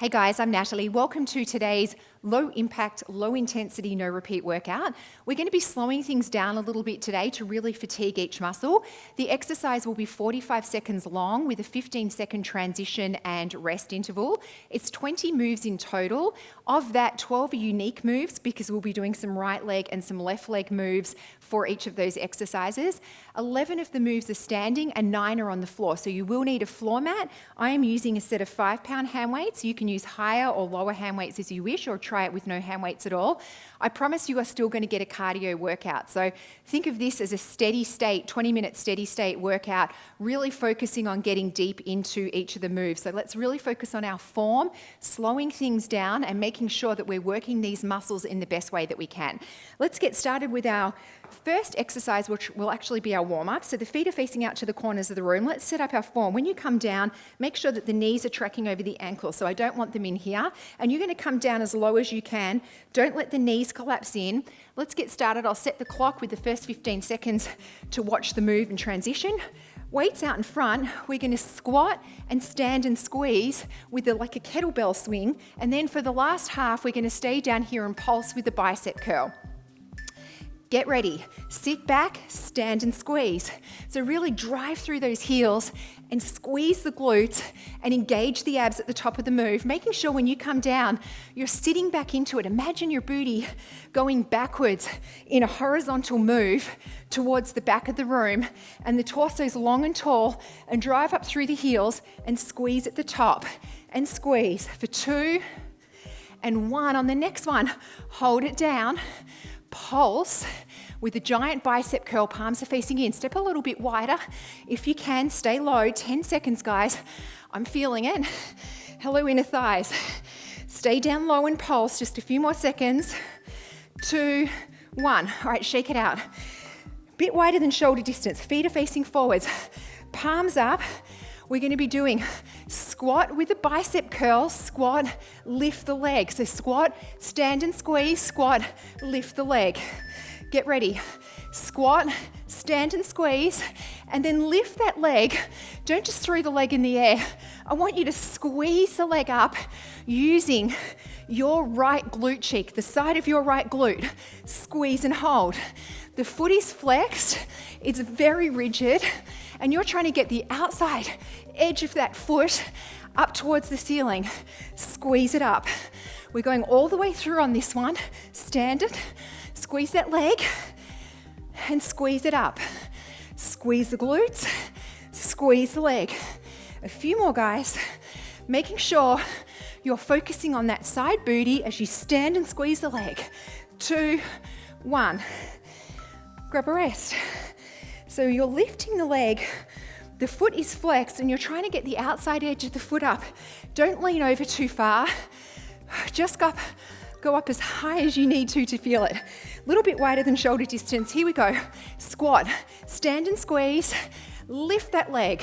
Hey guys, I'm Natalie. Welcome to today's low impact, low intensity, no repeat workout. We're going to be slowing things down a little bit today to really fatigue each muscle. The exercise will be 45 seconds long with a 15-second transition and rest interval. It's 20 moves in total. Of that, 12 are unique moves because we'll be doing some right leg and some left leg moves for each of those exercises. 11 of the moves are standing and 9 are on the floor. So you will need a floor mat. I am using a set of 5-pound hand weights. You can use higher or lower hand weights as you wish, or try it with no hand weights at all. I promise you are still going to get a cardio workout. So think of this as a steady state, 20-minute steady state workout, really focusing on getting deep into each of the moves. So let's really focus on our form, slowing things down and making sure that we're working these muscles in the best way that we can. Let's get started with our first exercise, which will actually be our warm-up. So the feet are facing out to the corners of the room. Let's set up our form. When you come down, make sure that the knees are tracking over the ankles. So I don't want them in here. And you're going to come down as low as you can. Don't let the knees collapse in. Let's get started. I'll set the clock with the first 15 seconds to watch the move and transition. Weights out in front, we're going to squat and stand and squeeze with like a kettlebell swing. And then for the last half, we're going to stay down here and pulse with the bicep curl. Get ready, sit back, stand and squeeze. So really drive through those heels and squeeze the glutes and engage the abs at the top of the move, making sure when you come down, you're sitting back into it. Imagine your booty going backwards in a horizontal move towards the back of the room, and the torso's long and tall, and drive up through the heels and squeeze at the top and squeeze for 2 and 1. On the next one, hold it down. Pulse with a giant bicep curl, palms are facing in. Step a little bit wider. If you can, stay low. 10 seconds, guys. I'm feeling it. Hello, inner thighs. Stay down low and pulse. Just a few more seconds. 2, 1. All right, shake it out. Bit wider than shoulder distance. Feet are facing forwards. Palms up. We're going to be doing squat with a bicep curl, squat, lift the leg. So squat, stand and squeeze, squat, lift the leg. Get ready. Squat, stand and squeeze, and then lift that leg. Don't just throw the leg in the air. I want you to squeeze the leg up using your right glute cheek, the side of your right glute. Squeeze and hold. The foot is flexed. It's very rigid, and you're trying to get the outside edge of that foot up towards the ceiling. Squeeze it up. We're going all the way through on this one. Stand it, squeeze that leg, and squeeze it up. Squeeze the glutes, squeeze the leg. A few more, guys. Making sure you're focusing on that side booty as you stand and squeeze the leg. 2, 1. Grab a rest. So you're lifting the leg, the foot is flexed, and you're trying to get the outside edge of the foot up. Don't lean over too far. Just go up as high as you need to feel it. A little bit wider than shoulder distance. Here we go. Squat, stand and squeeze, lift that leg.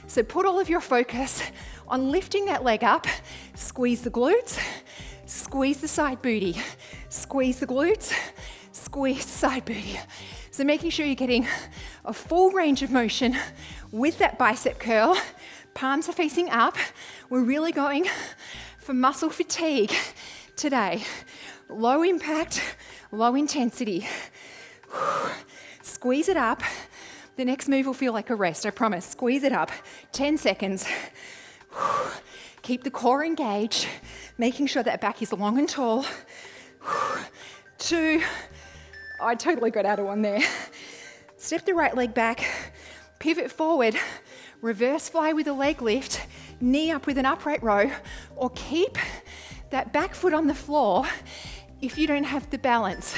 So put all of your focus on lifting that leg up. Squeeze the glutes, squeeze the side booty, squeeze the glutes, squeeze the side booty. So making sure you're getting a full range of motion with that bicep curl. Palms are facing up. We're really going for muscle fatigue today. Low impact, low intensity. Squeeze it up. The next move will feel like a rest, I promise. Squeeze it up. 10 seconds. Keep the core engaged, making sure that back is long and tall. 2. I totally got out of one there. Step the right leg back, pivot forward, reverse fly with a leg lift, knee up with an upright row, or keep that back foot on the floor if you don't have the balance.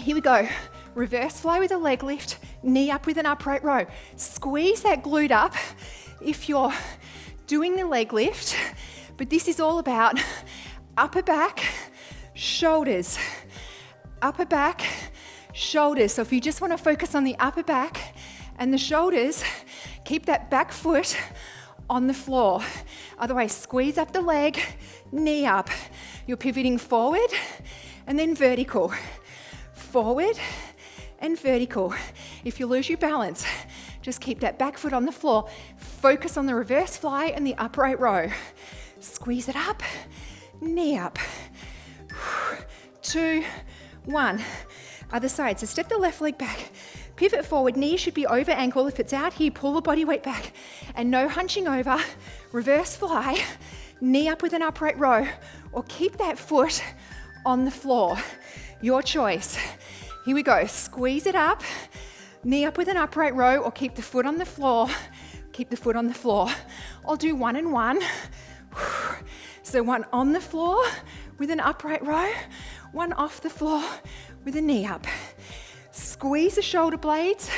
Here we go. Reverse fly with a leg lift, knee up with an upright row. Squeeze that glute up if you're doing the leg lift, but this is all about upper back, shoulders, upper back, shoulders. So if you just want to focus on the upper back and the shoulders, keep that back foot on the floor. Otherwise, squeeze up the leg, knee up. You're pivoting forward and then vertical. Forward and vertical. If you lose your balance, just keep that back foot on the floor. Focus on the reverse fly and the upright row. Squeeze it up, knee up. 2, 1. Other side. So step the left leg back. Pivot forward. Knee should be over ankle. If it's out here, pull the body weight back. And no hunching over. Reverse fly. Knee up with an upright row. Or keep that foot on the floor. Your choice. Here we go. Squeeze it up. Knee up with an upright row. Or keep the foot on the floor. Keep the foot on the floor. I'll do 1 and 1. So 1 on the floor with an upright row. 1 off the floor with a knee up. Squeeze the shoulder blades.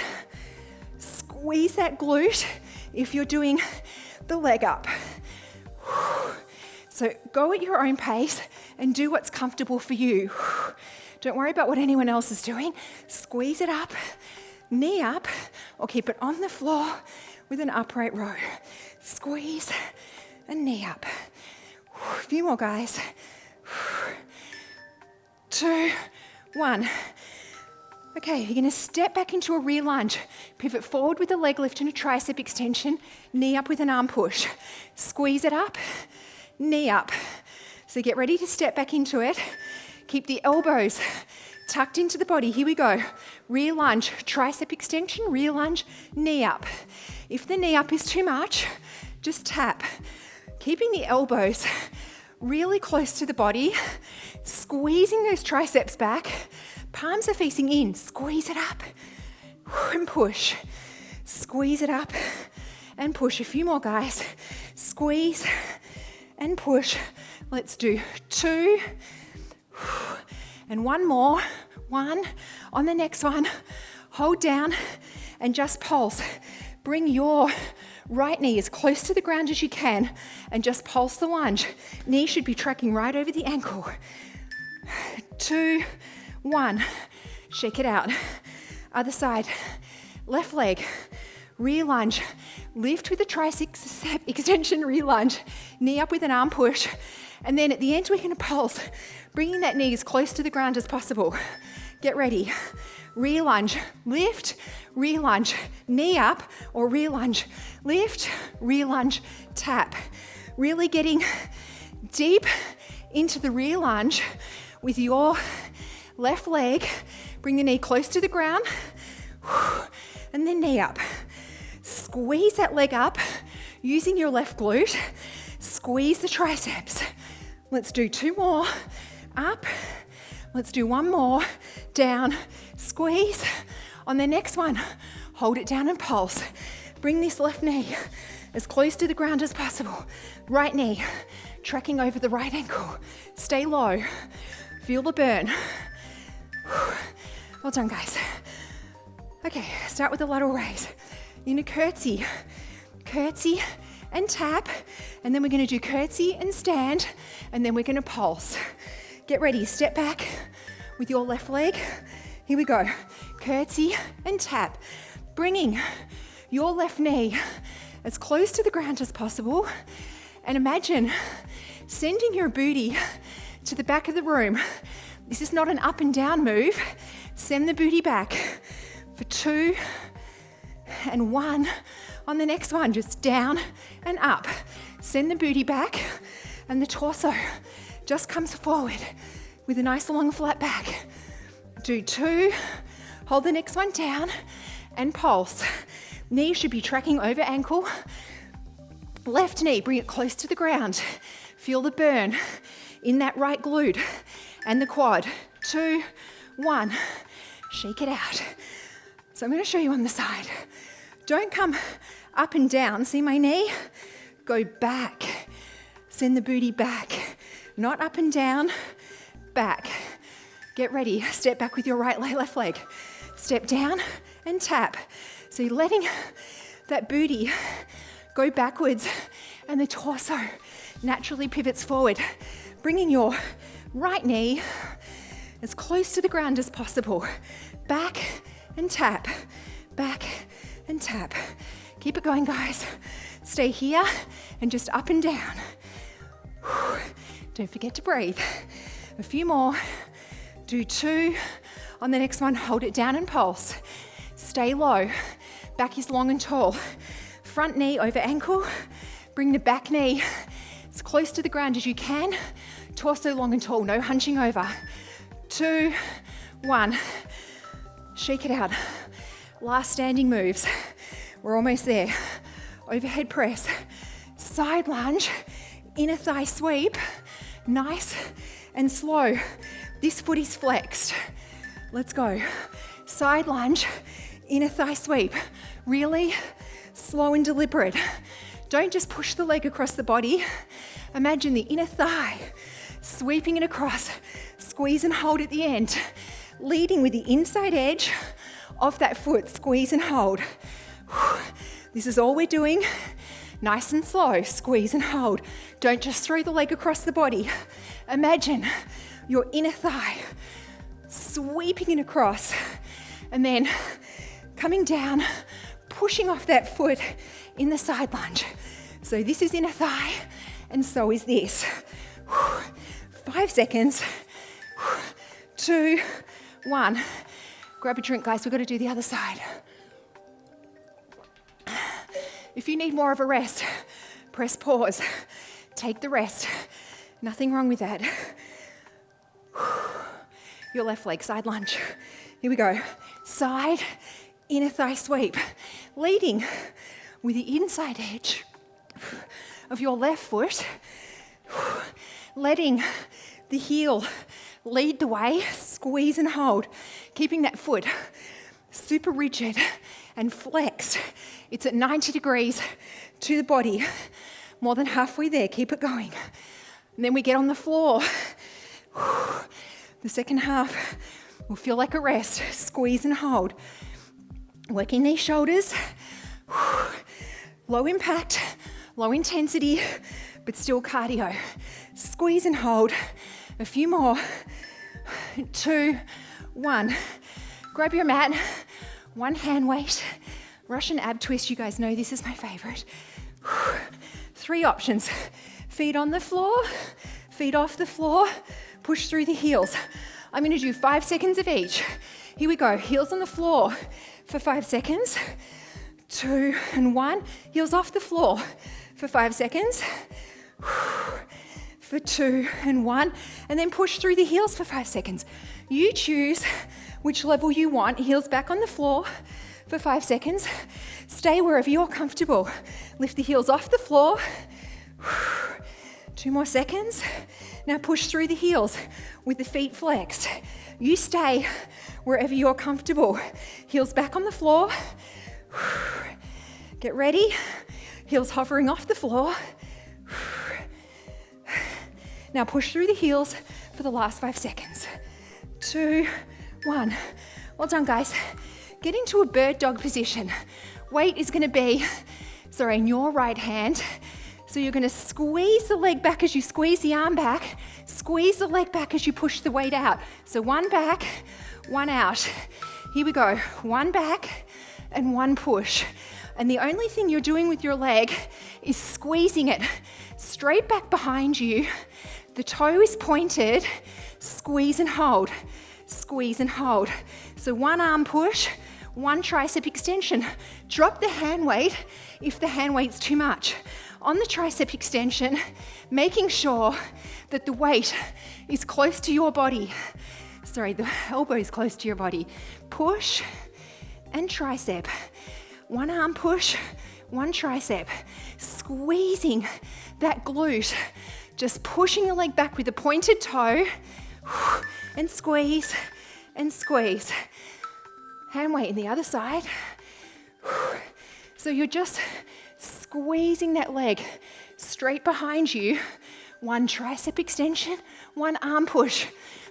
Squeeze that glute if you're doing the leg up. So go at your own pace and do what's comfortable for you. Don't worry about what anyone else is doing. Squeeze it up, knee up, or keep it on the floor with an upright row. Squeeze and knee up. A few more, guys. 2, 1. Okay, you're gonna step back into a rear lunge. Pivot forward with a leg lift and a tricep extension. Knee up with an arm push. Squeeze it up, knee up. So get ready to step back into it. Keep the elbows tucked into the body. Here we go. Rear lunge, tricep extension, rear lunge, knee up. If the knee up is too much, just tap. Keeping the elbows really close to the body, squeezing those triceps back. Palms are facing in. Squeeze it up and push. Squeeze it up and push. A few more, guys. Squeeze and push. Let's do 2 and 1 more. 1. On the next one, hold down and just pulse. Bring your right knee as close to the ground as you can and just pulse the lunge. Knee should be tracking right over the ankle. 2, 1. Shake it out. Other side. Left leg. Rear lunge. Lift with the tricep extension, rear lunge. Knee up with an arm push. And then at the end, we're going to pulse, bringing that knee as close to the ground as possible. Get ready. Rear lunge. Lift. Rear lunge. Knee up or rear lunge. Lift. Rear lunge. Tap. Really getting deep into the rear lunge with your left leg. Bring the knee close to the ground and then knee up. Squeeze that leg up using your left glute. Squeeze the triceps. Let's do 2 more. Up. Let's do 1 more. Down. Squeeze. On the next one, hold it down and pulse. Bring this left knee as close to the ground as possible. Right knee tracking over the right ankle. Stay low. Feel the burn. Well done, guys. Okay, start with the lateral raise. You're gonna curtsy and tap, and then we're gonna do curtsy and stand, and then we're gonna pulse. Get ready, step back with your left leg. Here we go. Curtsy and tap. Bringing your left knee as close to the ground as possible, and imagine sending your booty to the back of the room. This is not an up and down move. Send the booty back for 2 and 1. On the next one, just down and up. Send the booty back and the torso just comes forward with a nice long flat back. Do 2, hold the next one down and pulse. Knee should be tracking over ankle. Left knee, bring it close to the ground. Feel the burn in that right glute and the quad. 2, 1, shake it out. So I'm going to show you on the side. Don't come up and down. See my knee? Go back. Send the booty back. Not up and down, back. Get ready. Step back with your right leg, left leg. Step down and tap. So you're letting that booty go backwards and the torso naturally pivots forward. Bringing your right knee as close to the ground as possible. Back and tap. Back and tap. Keep it going, guys. Stay here and just up and down. Don't forget to breathe. A few more. Do 2. On the next one, hold it down and pulse. Stay low. Back is long and tall. Front knee over ankle. Bring the back knee as close to the ground as you can. Torso long and tall, no hunching over. 2, 1. Shake it out. Last standing moves. We're almost there. Overhead press, side lunge, inner thigh sweep. Nice and slow. This foot is flexed. Let's go. Side lunge, inner thigh sweep. Really slow and deliberate. Don't just push the leg across the body. Imagine the inner thigh sweeping it across. Squeeze and hold at the end. Leading with the inside edge of that foot. Squeeze and hold. This is all we're doing. Nice and slow. Squeeze and hold. Don't just throw the leg across the body. Imagine your inner thigh sweeping it across and then coming down, pushing off that foot in the side lunge. So this is inner thigh and so is this. 5 seconds. 2, 1. Grab a drink, guys. We've got to do the other side. If you need more of a rest, press pause. Take the rest. Nothing wrong with that. Your left leg, side lunge. Here we go. Side, inner thigh sweep. Leading with the inside edge of your left foot. Letting the heel lead the way. Squeeze and hold. Keeping that foot super rigid and flexed. It's at 90 degrees to the body. More than halfway there. Keep it going. And then we get on the floor. The second half will feel like a rest. Squeeze and hold. Working these shoulders. Low impact, low intensity, but still cardio. Squeeze and hold. A few more. 2, 1. Grab your mat. One hand weight. Russian ab twist. You guys know this is my favorite. 3 options. Feet on the floor, feet off the floor, push through the heels. I'm going to do 5 seconds of each. Here we go. Heels on the floor for 5 seconds. 2 and 1. Heels off the floor for 5 seconds. For 2 and 1. And then push through the heels for 5 seconds. You choose which level you want. Heels back on the floor for 5 seconds. Stay wherever you're comfortable. Lift the heels off the floor. 2 more seconds. Now push through the heels with the feet flexed. You stay wherever you're comfortable. Heels back on the floor. Get ready. Heels hovering off the floor. Now push through the heels for the last 5 seconds. 2, 1. Well done, guys. Get into a bird dog position. Weight is going to be, in your right hand. So you're going to squeeze the leg back as you squeeze the arm back. Squeeze the leg back as you push the weight out. So 1 back, 1 out. Here we go. 1 back and 1 push. And the only thing you're doing with your leg is squeezing it straight back behind you. The toe is pointed. Squeeze and hold. Squeeze and hold. So 1 arm push, 1 tricep extension. Drop the hand weight if the hand weight's too much. On the tricep extension, making sure that the weight is close to your body. The elbow is close to your body. Push and tricep. 1 arm push, 1 tricep. Squeezing that glute. Just pushing the leg back with a pointed toe. And squeeze and squeeze. Hand weight in the other side. So you're just squeezing that leg straight behind you. 1 tricep extension, 1 arm push.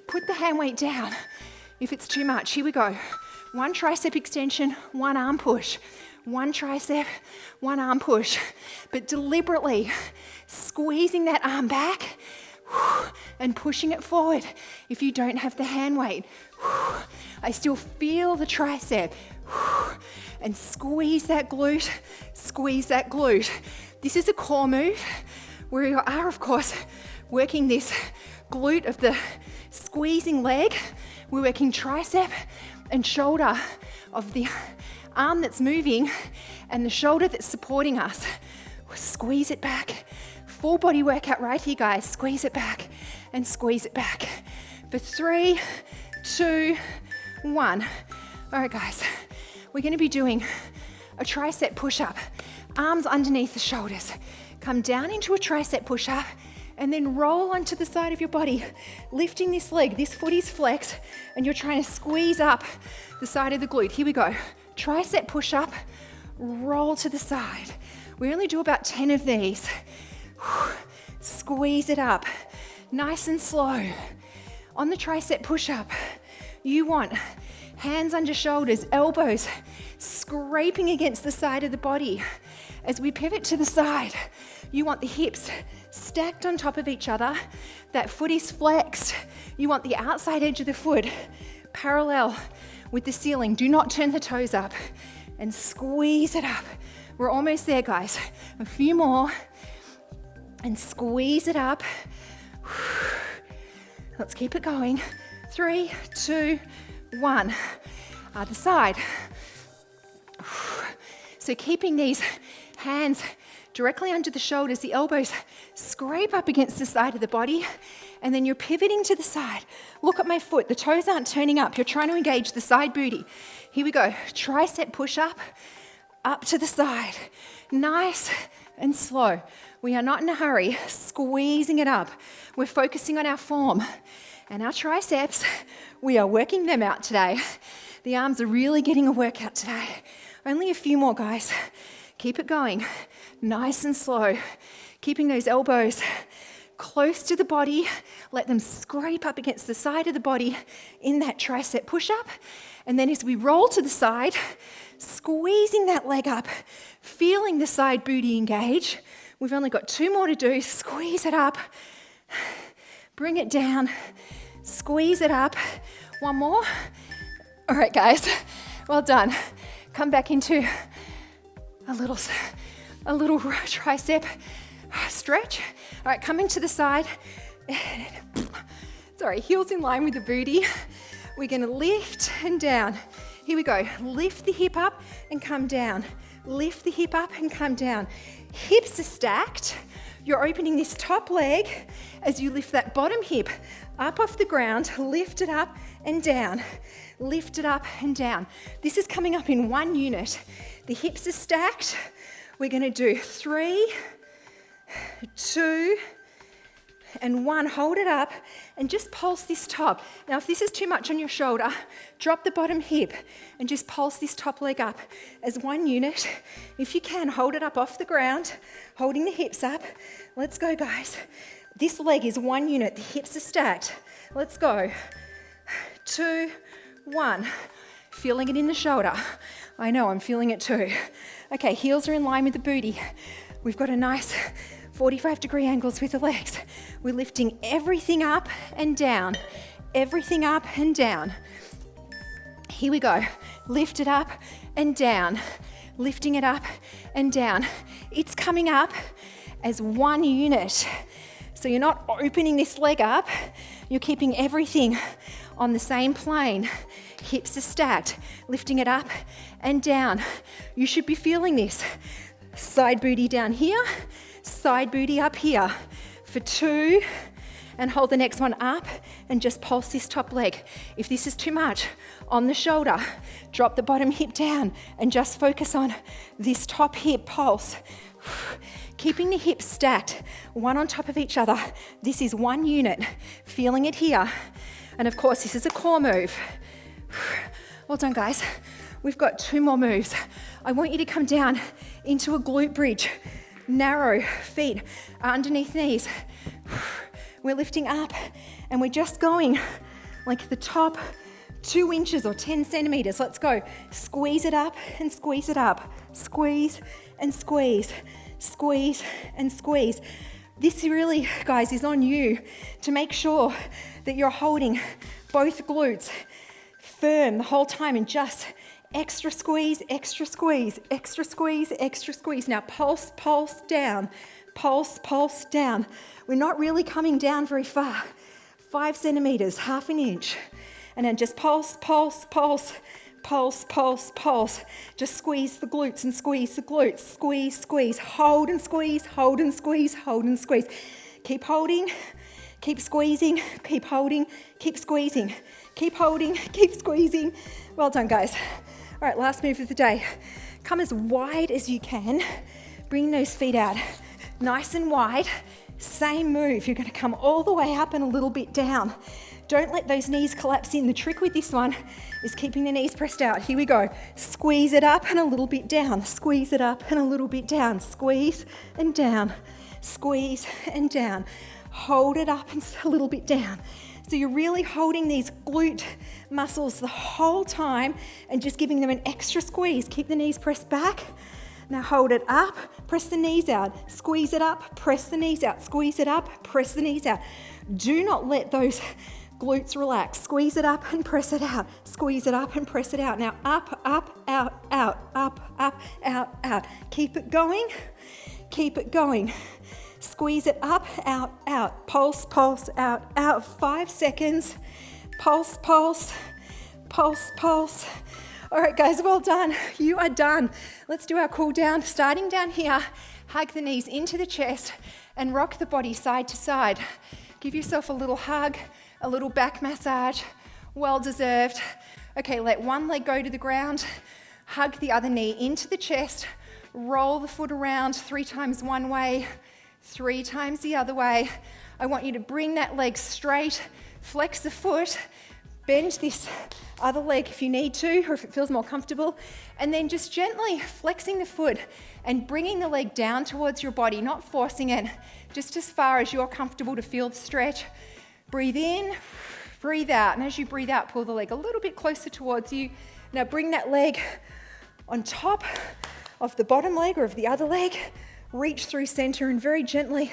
Put the hand weight down if it's too much. Here we go. 1 tricep extension, 1 arm push. 1 tricep, 1 arm push. But deliberately squeezing that arm back and pushing it forward. If you don't have the hand weight, I still feel the tricep. And squeeze that glute, squeeze that glute. This is a core move where you are, of course, working this glute of the squeezing leg. We're working tricep and shoulder of the arm that's moving and the shoulder that's supporting us. Squeeze it back full body workout right here, guys. Squeeze it back and squeeze it back. For 3, 2, 1. All right, guys, we're gonna be doing a tricep push-up. Arms underneath the shoulders. Come down into a tricep push-up and then roll onto the side of your body, lifting this leg. This foot is flexed and you're trying to squeeze up the side of the glute. Here we go. Tricep push-up, roll to the side. We only do about 10 of these. Squeeze it up, nice and slow. On the tricep push-up, you want hands under shoulders, elbows scraping against the side of the body. As we pivot to the side, you want the hips stacked on top of each other. That foot is flexed. You want the outside edge of the foot parallel with the ceiling. Do not turn the toes up and squeeze it up. We're almost there, guys. A few more and squeeze it up. Let's keep it going. 3, 2, 1. Other side. So keeping these hands directly under the shoulders, the elbows scrape up against the side of the body, and then you're pivoting to the side. Look at my foot, the toes aren't turning up. You're trying to engage the side booty. Here we go, tricep push-up, up to the side. Nice and slow. We are not in a hurry, squeezing it up. We're focusing on our form and our triceps. We are working them out today. The arms are really getting a workout today. Only a few more, guys. Keep it going, nice and slow. Keeping those elbows close to the body. Let them scrape up against the side of the body in that tricep push-up. And then as we roll to the side, squeezing that leg up, feeling the side booty engage. We've only got 2 more to do. Squeeze it up, bring it down, squeeze it up. 1 more. All right, guys, well done. Come back into a little tricep stretch. All right, coming to the side. Sorry, heels in line with the booty. We're gonna lift and down. Here we go. Lift the hip up and come down. Lift the hip up and come down. Hips are stacked. You're opening this top leg as you lift that bottom hip up off the ground. Lift it up and down. Lift it up and down. This is coming up in 1 unit. The hips are stacked. We're gonna do 3, 2, and 1. Hold it up and just pulse this top. Now, if this is too much on your shoulder, drop the bottom hip and just pulse this top leg up as 1 unit. If you can, hold it up off the ground, holding the hips up. Let's go, guys. This leg is 1 unit. The hips are stacked. Let's go. 2, 1. Feeling it in the shoulder. I know, I'm feeling it too. Okay, heels are in line with the booty. We've got a nice 45-degree angles with the legs. We're lifting everything up and down. Everything up and down. Here we go. Lift it up and down. Lifting it up and down. It's coming up as 1 unit. So you're not opening this leg up. You're keeping everything on the same plane. Hips are stacked. Lifting it up and down. You should be feeling this. Side booty down here. Side booty up here. For 2, and hold the next one up and just pulse this top leg. If this is too much on the shoulder, drop the bottom hip down and just focus on this top hip pulse. Keeping the hips stacked, one on top of each other. This is 1 unit. Feeling it here. And of course, this is a core move. Well done, guys. We've got 2 more moves. I want you to come down into a glute bridge. Narrow feet underneath knees. We're lifting up and we're just going like the top 2 inches or 10 centimeters. Let's go. Squeeze it up and squeeze it up. Squeeze and squeeze. Squeeze and squeeze. This really, guys, is on you to make sure that you're holding both glutes firm the whole time and just extra squeeze, extra squeeze, extra squeeze, extra squeeze. Now pulse, pulse down, pulse, pulse down. We're not really coming down very far. 5 centimeters, half an inch. And then just pulse, pulse, pulse, Pulse, pulse, pulse. Just squeeze the glutes and squeeze the glutes. Squeeze, squeeze. Hold and squeeze, hold and squeeze, hold and squeeze. Keep holding, keep squeezing, keep holding, keep squeezing. Keep holding, keep squeezing. Well done, guys. All right, last move of the day. Come as wide as you can. Bring those feet out nice and wide. Same move. You're going to come all the way up and a little bit down. Don't let those knees collapse in. The trick with this one is keeping the knees pressed out. Here we go. Squeeze it up and a little bit down. Squeeze it up and a little bit down. Squeeze and down. Squeeze and down. Hold it up and a little bit down. So you're really holding these glute muscles the whole time and just giving them an extra squeeze. Keep the knees pressed back. Now hold it up, press the knees out. Squeeze it up, press the knees out. Squeeze it up, press the knees out. Do not let those glutes relax. Squeeze it up and press it out. Squeeze it up and press it out. Now up, up, out, out, up, out, out. Keep it going. Keep it going. Squeeze it up, out, out. Pulse, pulse, out, out. 5 seconds. Pulse, pulse, pulse, pulse. All right, guys, well done. You are done. Let's do our cool down. Starting down here, hug the knees into the chest and rock the body side to side. Give yourself a little hug, a little back massage. Well deserved. Okay, let one leg go to the ground. Hug the other knee into the chest. Roll the foot around 3 times one way, 3 times the other way. I want you to bring that leg straight, flex the foot, bend this other leg if you need to, or if it feels more comfortable, and then just gently flexing the foot and bringing the leg down towards your body, not forcing it, just as far as you're comfortable to feel the stretch. Breathe in, breathe out, and as you breathe out, pull the leg a little bit closer towards you. Now bring that leg on top of the bottom leg or of the other leg. Reach through center and very gently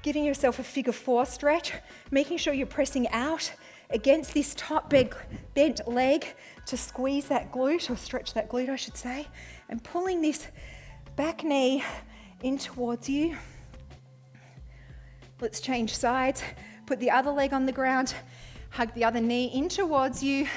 giving yourself a figure 4 stretch, making sure you're pressing out against this top bent leg to squeeze that glute, or stretch that glute, I should say, and pulling this back knee in towards you. Let's change sides. Put the other leg on the ground, hug the other knee in towards you,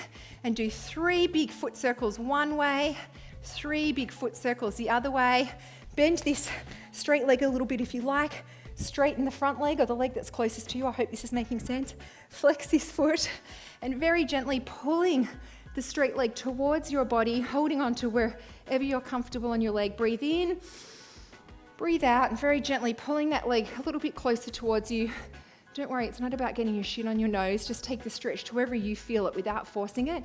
and do 3 big foot circles one way, 3 big foot circles the other way. Bend this straight leg a little bit if you like. Straighten the front leg or the leg that's closest to you. I hope this is making sense. Flex this foot and very gently pulling the straight leg towards your body, holding on to wherever you're comfortable on your leg. Breathe in, breathe out, and very gently pulling that leg a little bit closer towards you. Don't worry, it's not about getting your shin on your nose. Just take the stretch to wherever you feel it without forcing it.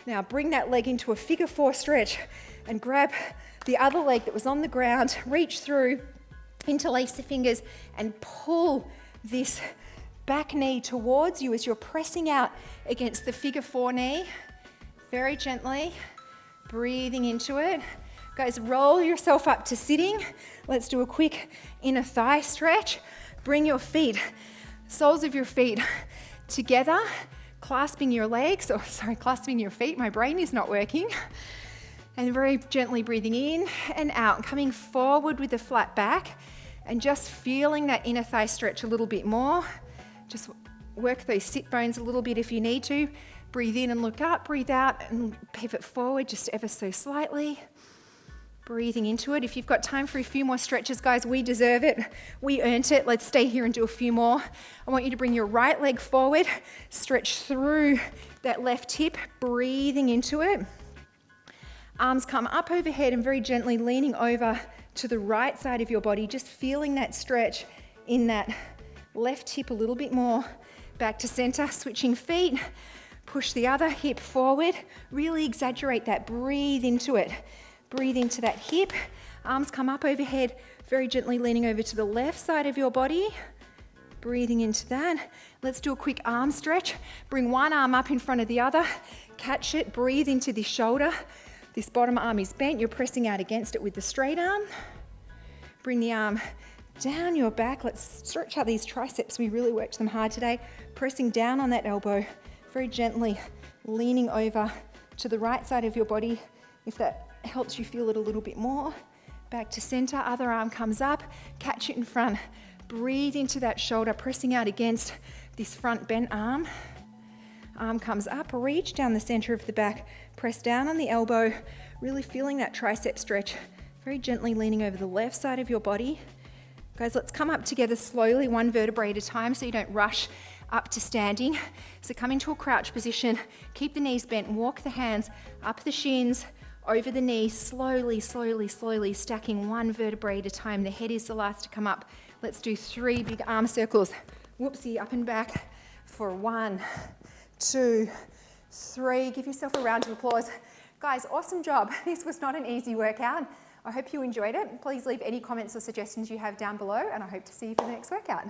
Now bring that leg into a figure 4 stretch and grab the other leg that was on the ground, reach through, interlace the fingers and pull this back knee towards you as you're pressing out against the figure 4 knee. Very gently, breathing into it. Guys, roll yourself up to sitting. Let's do a quick inner thigh stretch. Bring your feet, soles of your feet together, clasping your legs, clasping your feet. My brain is not working. And very gently breathing in and out, coming forward with the flat back and just feeling that inner thigh stretch a little bit more. Just work those sit bones a little bit if you need to. Breathe in and look up, breathe out and pivot forward just ever so slightly. Breathing into it. If you've got time for a few more stretches, guys, we deserve it. We earned it. Let's stay here and do a few more. I want you to bring your right leg forward, stretch through that left hip, breathing into it. Arms come up overhead and very gently leaning over to the right side of your body, just feeling that stretch in that left hip a little bit more. Back to center, switching feet. Push the other hip forward. Really exaggerate that. Breathe into it. Breathe into that hip. Arms come up overhead, very gently leaning over to the left side of your body. Breathing into that. Let's do a quick arm stretch. Bring one arm up in front of the other. Catch it. Breathe into the shoulder. This bottom arm is bent. You're pressing out against it with the straight arm. Bring the arm down your back. Let's stretch out these triceps. We really worked them hard today. Pressing down on that elbow. Very gently leaning over to the right side of your body. If that helps you feel it a little bit more. Back to center. Other arm comes up. Catch it in front. Breathe into that shoulder. Pressing out against this front bent arm. Arm comes up, reach down the center of the back, press down on the elbow, really feeling that tricep stretch, very gently leaning over the left side of your body. Guys, let's come up together slowly, one vertebrae at a time, so you don't rush up to standing. So come into a crouch position, keep the knees bent, walk the hands up the shins, over the knees, slowly, slowly, slowly, stacking one vertebrae at a time. The head is the last to come up. Let's do 3 big arm circles. Whoopsie, up and back for 1, 2, 3. Give yourself a round of applause. Guys, awesome job. This was not an easy workout. I hope you enjoyed it. Please leave any comments or suggestions you have down below, and I hope to see you for the next workout.